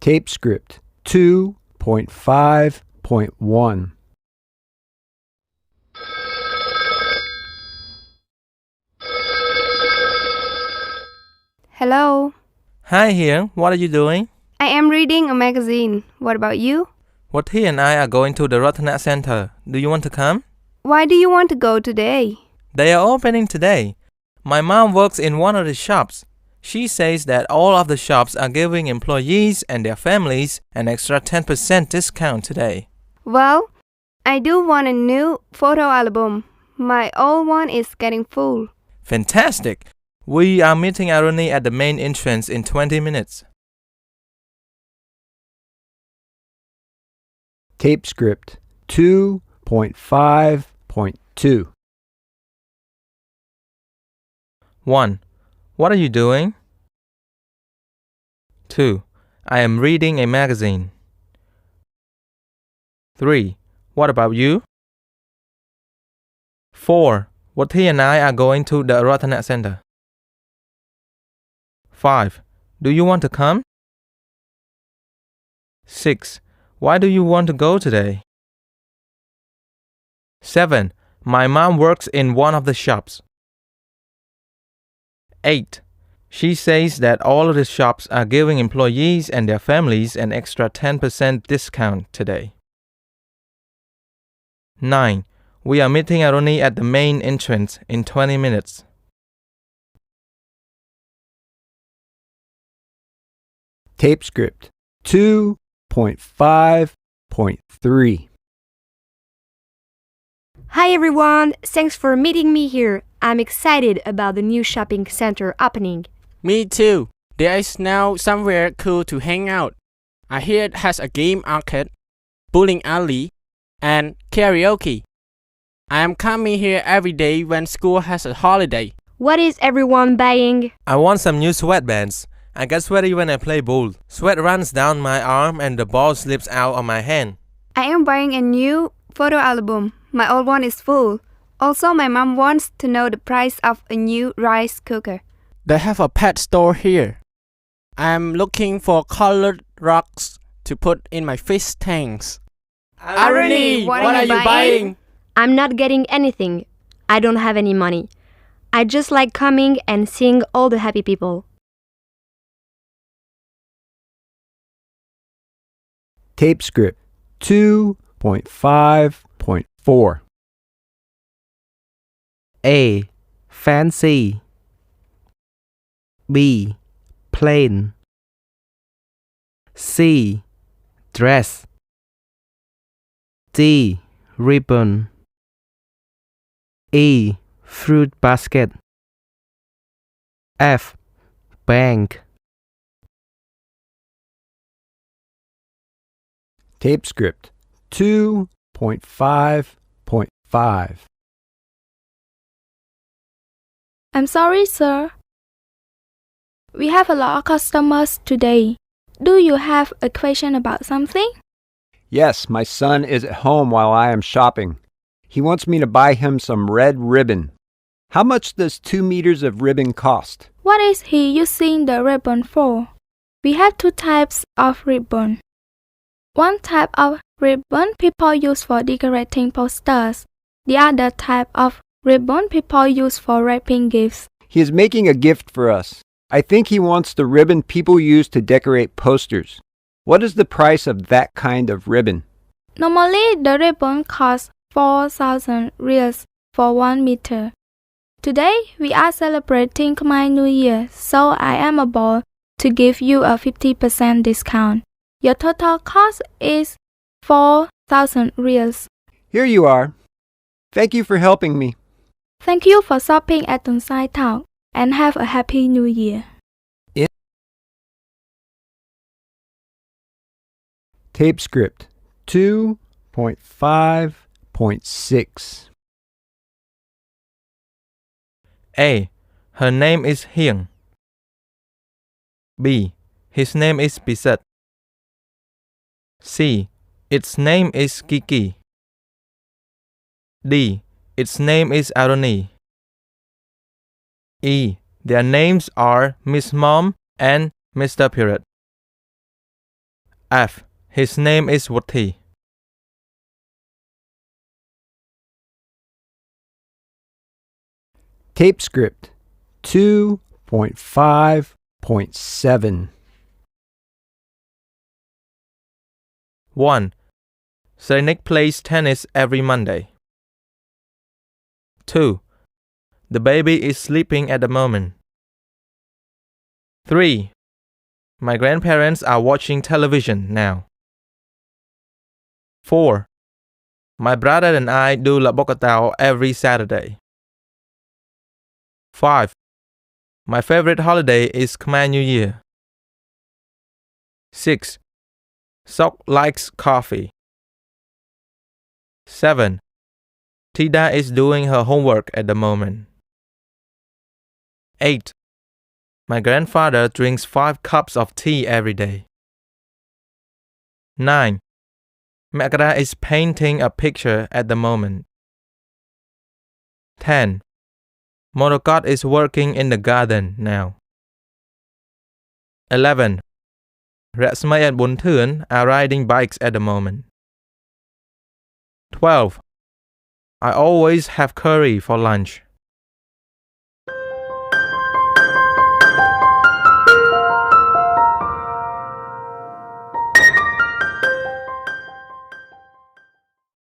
Tape script 2.5.1. Hello. Hi here, what are you doing? I am reading a magazine. What about you? Wathi and I are going to the Ratana Center. Do you want to come? Why do you want to go today? They are opening today. My mom works in one of the shops. She says that all of the shops are giving employees and their families an extra 10% discount today. Well, I do want a new photo album. My old one is getting full. Fantastic! We are meeting Aruni at the main entrance in 20 minutes. Tape script 2.5.2. 1. What are you doing? 2. I am reading a magazine. 3. What about you? 4. Wathi and I are going to the Ratana Center. 5. Do you want to come? 6. Why do you want to go today? 7. My mom works in one of the shops. 8. She says that all of the shops are giving employees and their families an extra 10% discount today. 9. We are meeting Aruni at the main entrance in 20 minutes. Tape script 2.5.3. Hi everyone, thanks for meeting me here. I'm excited about the new shopping center opening. Me too. There is now somewhere cool to hang out. I hear it has a game arcade, bowling alley, and karaoke. I am coming here every day when school has a holiday. What is everyone buying? I want some new sweatbands. I get sweaty when I play bowls. Sweat runs down my arm and the ball slips out of my hand. I am buying a new photo album. My old one is full. Also, my mom wants to know the price of a new rice cooker. They have a pet store here. I am looking for colored rocks to put in my fish tanks. Aruni, what are you buying? I'm not getting anything. I don't have any money. I just like coming and seeing all the happy people. Tape script 2.5.4. A. Fancy. B. Plain. C. Dress. D. Ribbon. E. Fruit basket. F. Bank. Tape script 2.5.5. I'm sorry, sir. We have a lot of customers today. Do you have a question about something? Yes, my son is at home while I am shopping. He wants me to buy him some red ribbon. How much does 2 meters of ribbon cost? What is he using the ribbon for? We have two types of ribbon. One type of ribbon people use for decorating posters. The other type of ribbon people use for wrapping gifts. He is making a gift for us. I think he wants the ribbon people use to decorate posters. What is the price of that kind of ribbon? Normally, the ribbon costs 4,000 reals for 1 meter. Today, we are celebrating Khmer New Year, so I am able to give you a 50% discount. Your total cost is 4,000 reals. Here you are. Thank you for helping me. Thank you for shopping at Tonsai Town and have a happy New Year. Tape script 2.5.6. A. Her name is Hieng. B. His name is Bisat. C. Its name is Kiki. D. Its name is Aruni. E. Their names are Miss Mom and Mr. Pirate. F. His name is Wuthi. Tape script 2.5.7. 1. Sainik plays tennis every Monday. 2. The baby is sleeping at the moment. 3. My grandparents are watching television now. 4. My brother and I do La Bocatao every Saturday. 5. My favorite holiday is Khmer New Year. 6. Sok likes coffee. 7. Tida is doing her homework at the moment. 8. My grandfather drinks 5 cups of tea every day. 9. Makara is painting a picture at the moment. 10. Morokot is working in the garden now. 11. Ratsmay and Bunthun are riding bikes at the moment. 12. I always have curry for lunch.